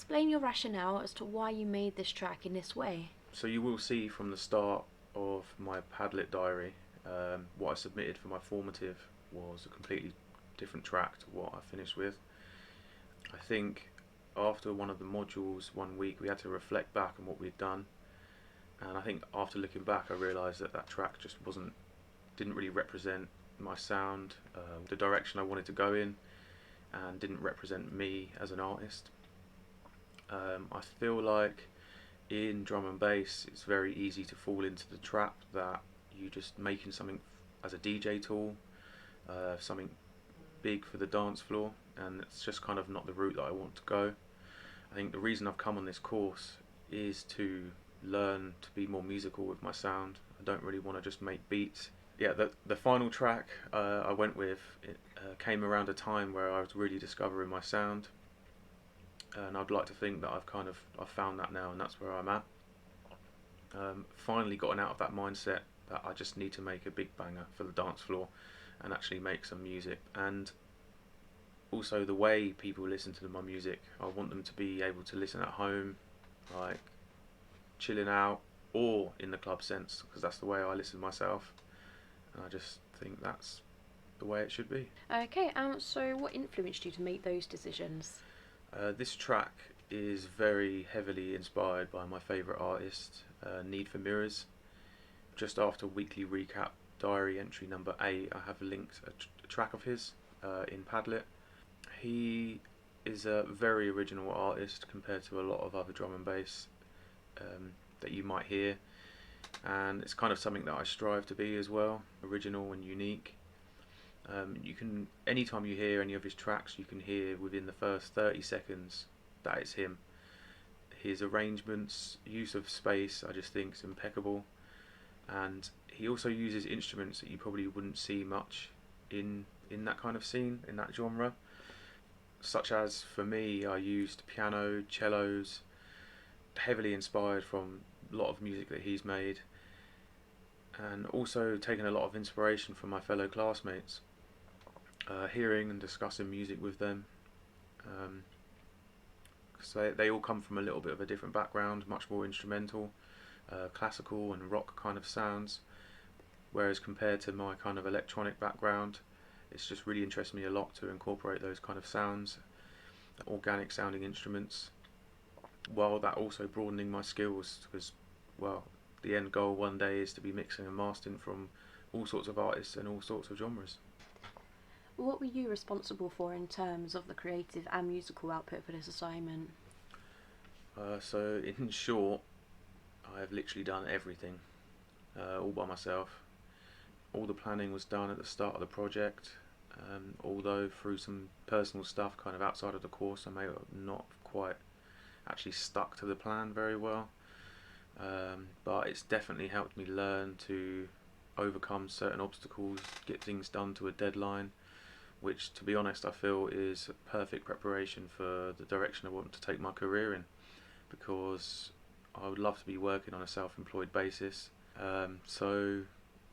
explain your rationale as to why you made this track in this way. So you will see from the start of my Padlet diary, what I submitted for my formative was a completely different track to what I finished with. I think after one of the modules one week we had to reflect back on what we'd done, and I think after looking back I realised that that track just didn't really represent my sound, the direction I wanted to go in, and didn't represent me as an artist. I feel like in drum and bass it's very easy to fall into the trap that you just making something as a DJ tool, something big for the dance floor, and it's just kind of not the route that I want to go. I think the reason I've come on this course is to learn to be more musical with my sound. I don't really want to just make beats. Yeah, the final track I went with came around a time where I was really discovering my sound, and I'd like to think that I've found that now, and that's where I'm at. Finally gotten out of that mindset that I just need to make a big banger for the dance floor and actually make some music. And also the way people listen to my music, I want them to be able to listen at home, like chilling out, or in the club sense, because that's the way I listen myself, and I just think that's the way it should be. Okay, so what influenced you to make those decisions? This track is very heavily inspired by my favourite artist, Need for Mirrors. Just after weekly recap diary entry number 8, I have linked a track of his in Padlet. He is a very original artist compared to a lot of other drum and bass that you might hear, and it's kind of something that I strive to be as well, original and unique. You can, anytime you hear any of his tracks, you can hear within the first 30 seconds that it's him. His arrangements, use of space, I just think is impeccable, and he also uses instruments that you probably wouldn't see much in that kind of scene, in that genre, such as, for me, I used piano, cellos, heavily inspired from a lot of music that he's made, and also taken a lot of inspiration from my fellow classmates, hearing and discussing music with them, because they all come from a little bit of a different background, much more instrumental, classical and rock kind of sounds, whereas compared to my kind of electronic background, it's just really interested me a lot to incorporate those kind of sounds, organic sounding instruments, while that also broadening my skills, because, well, the end goal one day is to be mixing and mastering from all sorts of artists and all sorts of genres. What were you responsible for in terms of the creative and musical output for this assignment? So in short, I have literally done everything, all by myself. All the planning was done at the start of the project, although through some personal stuff kind of outside of the course I may have not quite actually stuck to the plan very well, but it's definitely helped me learn to overcome certain obstacles, get things done to a deadline, which, to be honest, I feel is perfect preparation for the direction I want to take my career in, because I would love to be working on a self-employed basis. So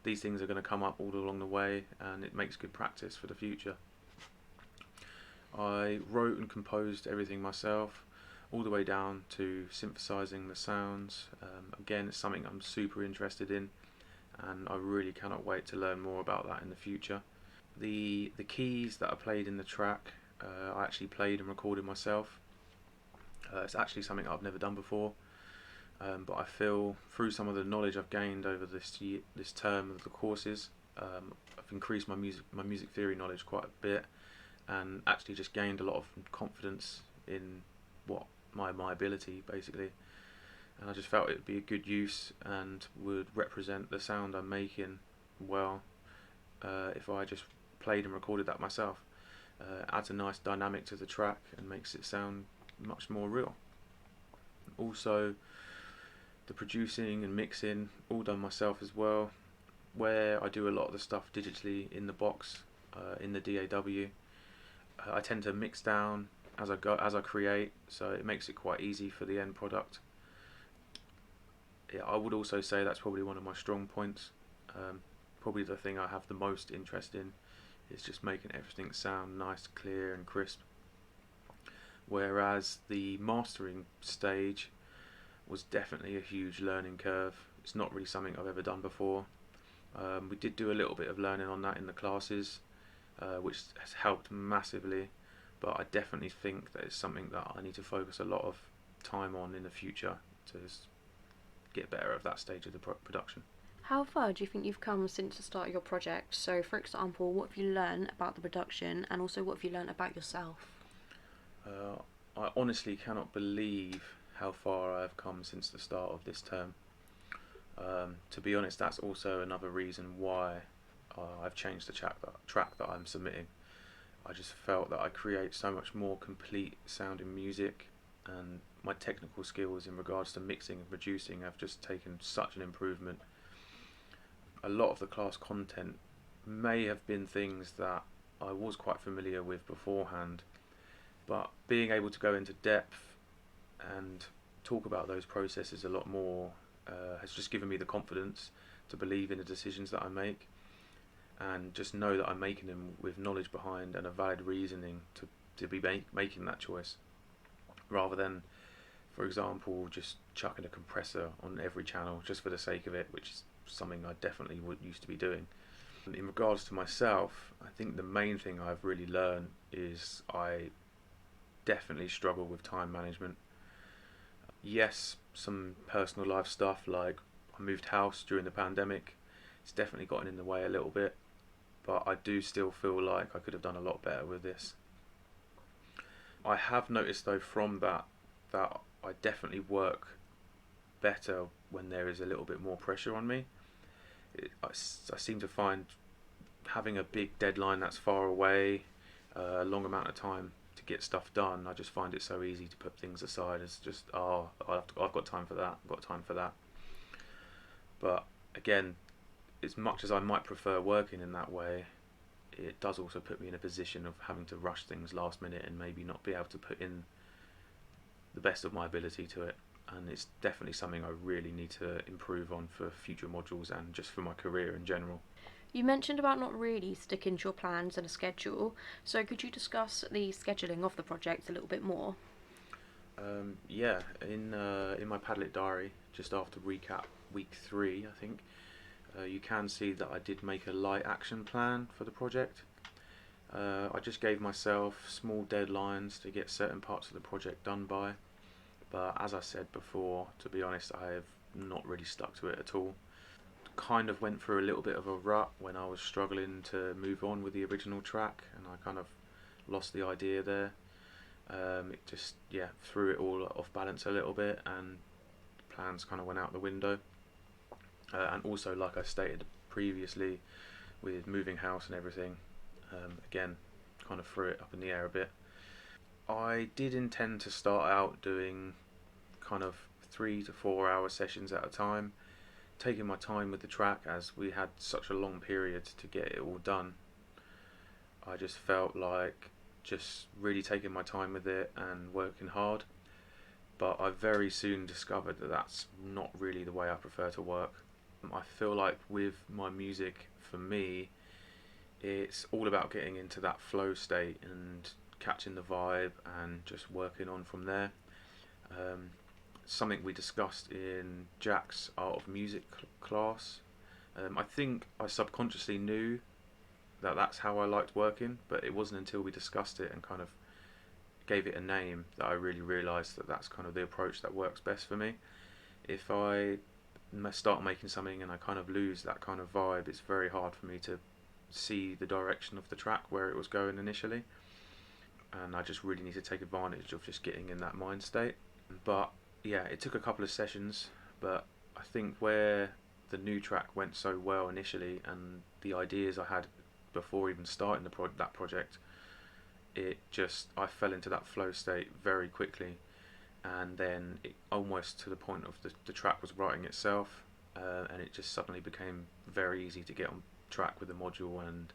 these things are going to come up all along the way, and it makes good practice for the future. I wrote and composed everything myself, all the way down to synthesizing the sounds. Again, it's something I'm super interested in, and I really cannot wait to learn more about that in the future. The keys that I played in the track, I actually played and recorded myself. It's actually something I've never done before, but I feel through some of the knowledge I've gained over this term of the courses, I've increased my music theory knowledge quite a bit, and actually just gained a lot of confidence in what my ability basically, and I just felt it would be a good use and would represent the sound I'm making well, if I just played and recorded that myself. Adds a nice dynamic to the track and makes it sound much more real. Also, the producing and mixing, all done myself as well, where I do a lot of the stuff digitally in the box, in the DAW. I tend to mix down as I create, so it makes it quite easy for the end product. Yeah, I would also say that's probably one of my strong points. Probably the thing I have the most interest in is just making everything sound nice, clear and crisp. whereas the mastering stage was definitely a huge learning curve. It's not really something I've ever done before. We did do a little bit of learning on that in the classes, which has helped massively, but I definitely think that it's something that I need to focus a lot of time on in the future to get better at that stage of the production. How far do you think you've come since the start of your project? So, for example, what have you learned about the production, and also what have you learned about yourself? Uh, I honestly cannot believe how far I've come since the start of this term. To be honest, that's also another reason why I've changed the track that I'm submitting. I just felt that I create so much more complete sounding music, and my technical skills in regards to mixing and producing have just taken such an improvement. A lot of the class content may have been things that I was quite familiar with beforehand, but being able to go into depth and talk about those processes a lot more has just given me the confidence to believe in the decisions that I make, and just know that I'm making them with knowledge behind and a valid reasoning to be making that choice, rather than, for example, just chucking a compressor on every channel just for the sake of it, which is something I definitely would used to be doing. In regards to myself, I think the main thing I've really learned is I definitely struggle with time management. Yes, some personal life stuff like I moved house during the pandemic, it's definitely gotten in the way a little bit, but I do still feel like I could have done a lot better with this. I have noticed though from that I definitely work better when there is a little bit more pressure on me. I seem to find having a big deadline that's far away, a long amount of time to get stuff done, I just find it so easy to put things aside as just, oh, I've got time for that, I've got time for that. But again, as much as I might prefer working in that way, it does also put me in a position of having to rush things last minute and maybe not be able to put in the best of my ability to it. And it's definitely something I really need to improve on for future modules and just for my career in general. You mentioned about not really sticking to your plans and a schedule, so could you discuss the scheduling of the project a little bit more? Yeah, in my Padlet diary, just after recap week 3, I think, you can see that I did make a light action plan for the project. I just gave myself small deadlines to get certain parts of the project done by, but as I said before, to be honest, I have not really stuck to it at all. Kind of went through a little bit of a rut when I was struggling to move on with the original track, and I kind of lost the idea there. It just, yeah, threw it all off balance a little bit, and plans kind of went out the window. And also, like I stated previously, with moving house and everything, again, kind of threw it up in the air a bit. I did intend to start out doing kind of 3 to 4 hour sessions at a time, taking my time with the track as we had such a long period to get it all done. I just felt like just really taking my time with it and working hard, but I very soon discovered that that's not really the way I prefer to work. I feel like with my music, for me, it's all about getting into that flow state and catching the vibe and just working on from there. Um, Something we discussed in Jack's Art of Music class. I think I subconsciously knew that that's how I liked working, but it wasn't until we discussed it and kind of gave it a name that I really realised that that's kind of the approach that works best for me. If I start making something and I kind of lose that kind of vibe, it's very hard for me to see the direction of the track where it was going initially, and I just really need to take advantage of just getting in that mind state. But yeah, it took a couple of sessions, but I think where the new track went so well initially and the ideas I had before even starting that project, it just, I fell into that flow state very quickly, and then it, almost to the point of the track was writing itself, and it just suddenly became very easy to get on track with the module and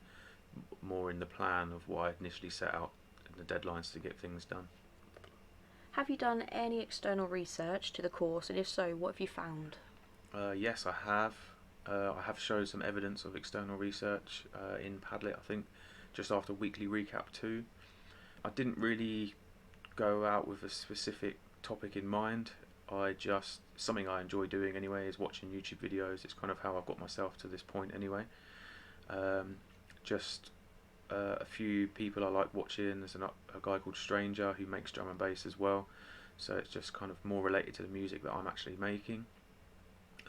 more in the plan of what I initially set out and the deadlines to get things done. Have you done any external research to the course, and if so, what have you found? Yes, I have. I have shown some evidence of external research in Padlet, I think, just after weekly recap 2. I didn't really go out with a specific topic in mind. I just something I enjoy doing anyway is watching YouTube videos. It's kind of how I've got myself to this point anyway. Um, just a few people I like watching. There's a guy called Stranger who makes drum and bass as well, so it's just kind of more related to the music that I'm actually making.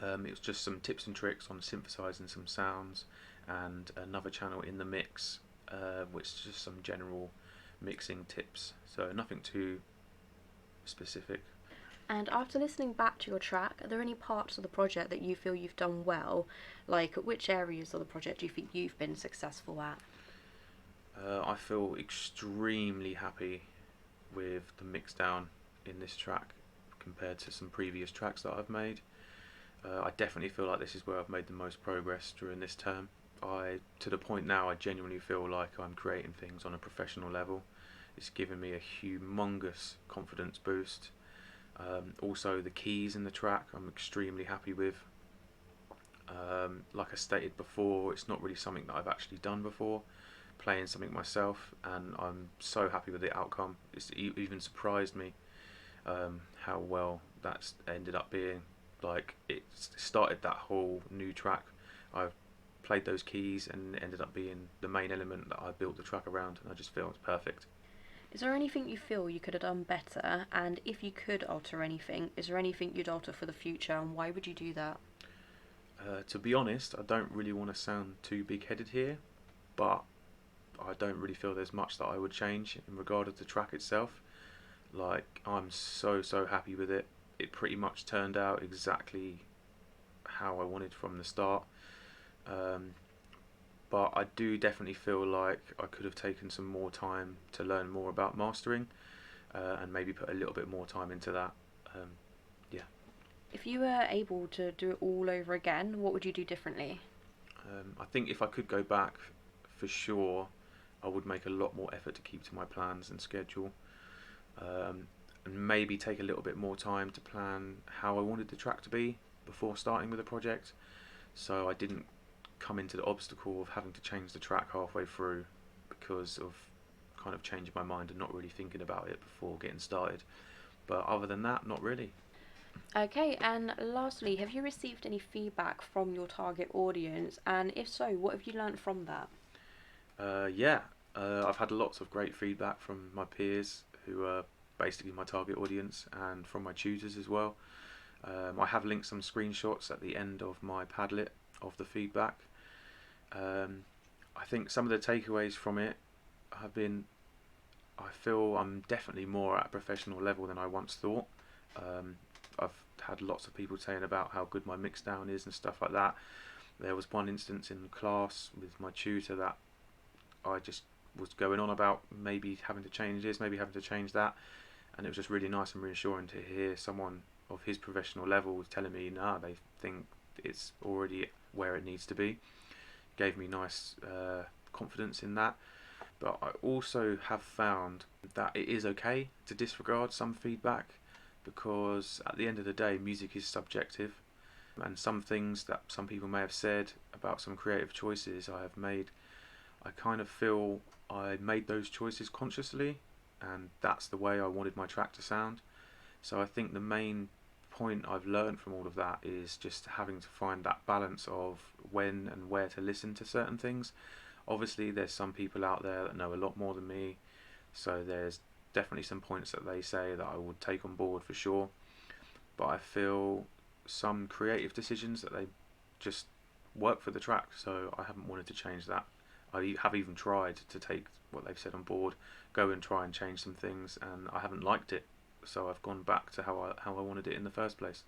It was just some tips and tricks on synthesizing some sounds, and another channel in the mix, which is just some general mixing tips. So nothing too specific. And after listening back to your track, are there any parts of the project that you feel you've done well? Like, which areas of the project do you think you've been successful at? I feel extremely happy with the mix down in this track compared to some previous tracks that I've made. I definitely feel like this is where I've made the most progress during this term. To the point now, I genuinely feel like I'm creating things on a professional level. It's given me a humongous confidence boost. Also, the keys in the track I'm extremely happy with. Like I stated before, it's not really something that I've actually done before, playing something myself, and I'm so happy with the outcome. It's even surprised me how well that's ended up being. Like, it started that whole new track. I played those keys and it ended up being the main element that I built the track around, and I just feel it's perfect. Is there anything you feel you could have done better? And if you could alter anything, is there anything you'd alter for the future, and why would you do that? To be honest, I don't really want to sound too big-headed here, but I don't really feel there's much that I would change in regard to the track itself. Like, I'm so happy with it. It pretty much turned out exactly how I wanted from the start. Um, but I do definitely feel like I could have taken some more time to learn more about mastering, and maybe put a little bit more time into that. Um, yeah. If you were able to do it all over again, what would you do differently? I think if I could go back, for sure, I would make a lot more effort to keep to my plans and schedule, um, and maybe take a little bit more time to plan how I wanted the track to be before starting with the project, so I didn't come into the obstacle of having to change the track halfway through because of kind of changing my mind and not really thinking about it before getting started. But other than that, not really. Okay, and lastly, have you received any feedback from your target audience? And if so, what have you learnt from that? Yeah, I've had lots of great feedback from my peers who are basically my target audience, and from my tutors as well. I have linked some screenshots at the end of my Padlet of the feedback. I think some of the takeaways from it have been, I feel I'm definitely more at a professional level than I once thought. I've had lots of people saying about how good my mix down is and stuff like that. There was one instance in class with my tutor that I just was going on about maybe having to change this, maybe having to change that, and it was just really nice and reassuring to hear someone of his professional level telling me, nah, they think it's already where it needs to be. Gave me nice confidence in that. But I also have found that it is okay to disregard some feedback, because at the end of the day, music is subjective, and some things that some people may have said about some creative choices I have made, I kind of feel I made those choices consciously, and that's the way I wanted my track to sound. So I think the main point I've learned from all of that is just having to find that balance of when and where to listen to certain things. Obviously, there's some people out there that know a lot more than me, so there's definitely some points that they say that I would take on board for sure. But I feel some creative decisions that they just work for the track, so I haven't wanted to change that. I have even tried to take what they've said on board, go and try and change some things, and I haven't liked it. So I've gone back to how I wanted it in the first place.